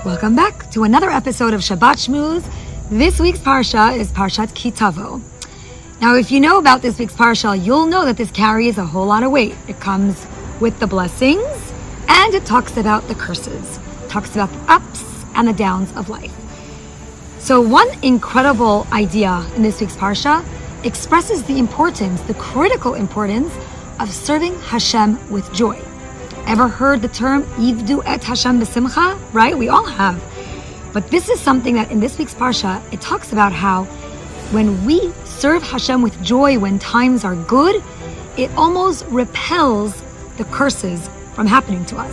Welcome back to another episode of Shabbat Shmooze. This week's Parsha is Parshat Tavo. Now, if you know about this week's Parsha, you'll know that this carries a whole lot of weight. It comes with the blessings, and it talks about the curses. It talks about the ups and the downs of life. So one incredible idea in this week's Parsha expresses the critical importance of serving Hashem with joy. Ever heard the term ivdu et Hashem b'simcha? Right? We all have. But this is something that in this week's Parsha, it talks about how when we serve Hashem with joy when times are good, it almost repels the curses from happening to us.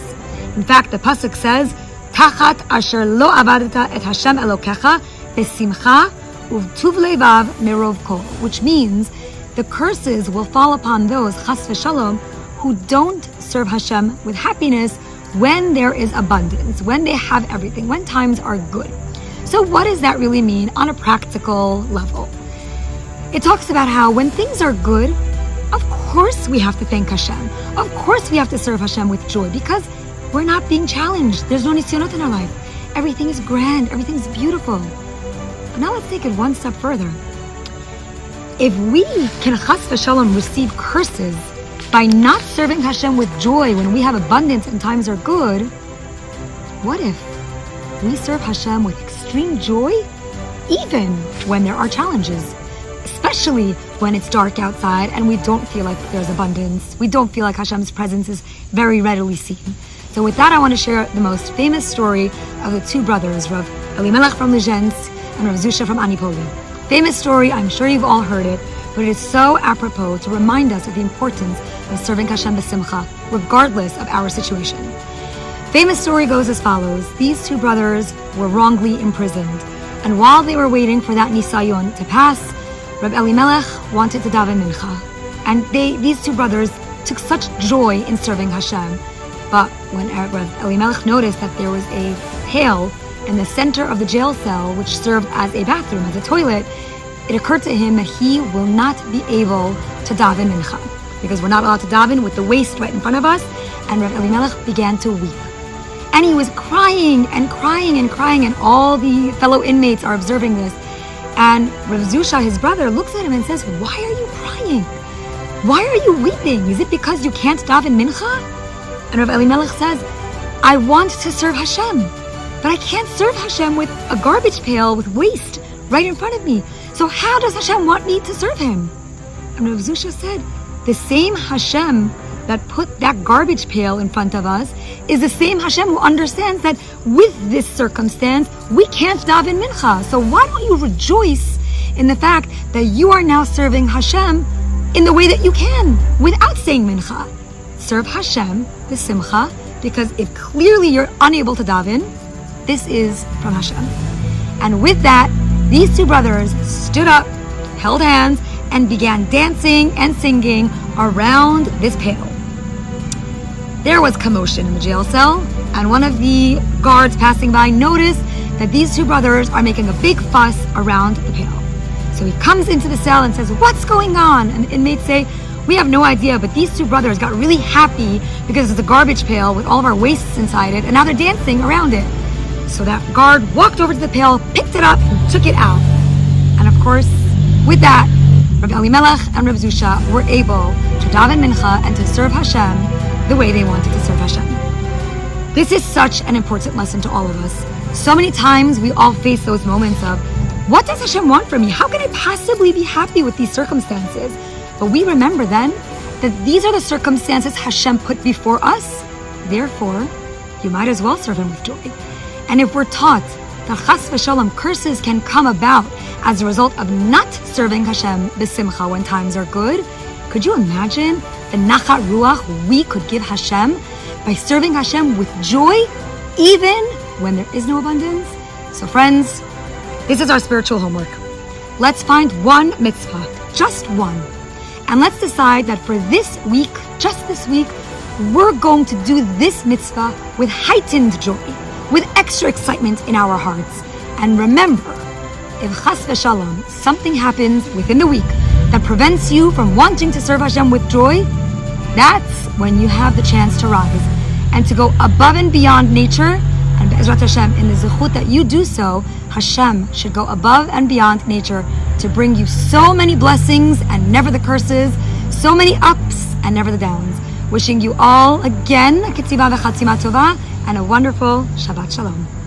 In fact, the pasuk says, Tachat asher lo avadata et Hashem elokecha b'simcha uvtuv levav merov kol, which means the curses will fall upon those, chas v'shalom, who don't serve Hashem with happiness when there is abundance, when they have everything, when times are good. So what does that really mean on a practical level? It talks about how when things are good, of course we have to thank Hashem. Of course we have to serve Hashem with joy because we're not being challenged. There's no nisyonot in our life. Everything is grand. Everything's beautiful. But now let's take it one step further. If we can chas v'shalom receive curses by not serving Hashem with joy when we have abundance and times are good, what if we serve Hashem with extreme joy even when there are challenges? Especially when it's dark outside and we don't feel like there's abundance. We don't feel like Hashem's presence is very readily seen. So with that, I want to share the most famous story of the two brothers, Rav Elimelech from Lezhensk and Rav Zusha from Anipoli. Famous story, I'm sure you've all heard it, but it is so apropos to remind us of the importance of serving Hashem b'simcha, regardless of our situation. Famous story goes as follows. These two brothers were wrongly imprisoned, and while they were waiting for that nisayon to pass, Reb Elimelech wanted to daven mincha. And these two brothers took such joy in serving Hashem. But when Reb Elimelech noticed that there was a pail in the center of the jail cell, which served as a bathroom, as a toilet, it occurred to him that he will not be able to daven mincha, because we're not allowed to daven with the waist right in front of us. And Reb Elimelech began to weep. And he was crying and crying and crying, and all the fellow inmates are observing this. And Rav Zusha, his brother, looks at him and says, "Why are you crying? Why are you weeping? Is it because you can't daven mincha?" And Rav Elimelech says, "I want to serve Hashem, but I can't serve Hashem with a garbage pail with waste right in front of me. So how does Hashem want me to serve him?" And Rav Zusha said, "The same Hashem that put that garbage pail in front of us is the same Hashem who understands that with this circumstance, we can't daven mincha. So why don't you rejoice in the fact that you are now serving Hashem in the way that you can, without saying mincha? Serve Hashem b'simcha, because if clearly you're unable to daven, this is from Hashem." And with that, these two brothers stood up, held hands, and began dancing and singing around this pail. There was commotion in the jail cell, and one of the guards passing by noticed that these two brothers are making a big fuss around the pail. So he comes into the cell and says, "What's going on?" And the inmates say, "We have no idea, but these two brothers got really happy because it's a garbage pail with all of our wastes inside it, and now they're dancing around it." So that guard walked over to the pail, picked it up, and took it out. And of course, with that, Reb Elimelech and Reb Zusha were able to daven mincha and to serve Hashem the way they wanted to serve Hashem. This is such an important lesson to all of us. So many times we all face those moments of, what does Hashem want from me? How can I possibly be happy with these circumstances? But we remember then that these are the circumstances Hashem put before us. Therefore, you might as well serve him with joy. And if we're taught that chas v'shalom curses can come about as a result of not serving Hashem b'simcha when times are good, could you imagine the nachat ruach we could give Hashem by serving Hashem with joy even when there is no abundance? So friends, this is our spiritual homework. Let's find one mitzvah, just one. And let's decide that for this week, just this week, we're going to do this mitzvah with heightened joy, with extra excitement in our hearts. And remember, if chas v'shalom, something happens within the week that prevents you from wanting to serve Hashem with joy, that's when you have the chance to rise and to go above and beyond nature And Be'ezrat Hashem, in the zechut that you do so, Hashem should go above and beyond nature to bring you so many blessings and never the curses, so many ups and never the downs. Wishing you all again a ketziva v'chatzima tova and a wonderful Shabbat Shalom.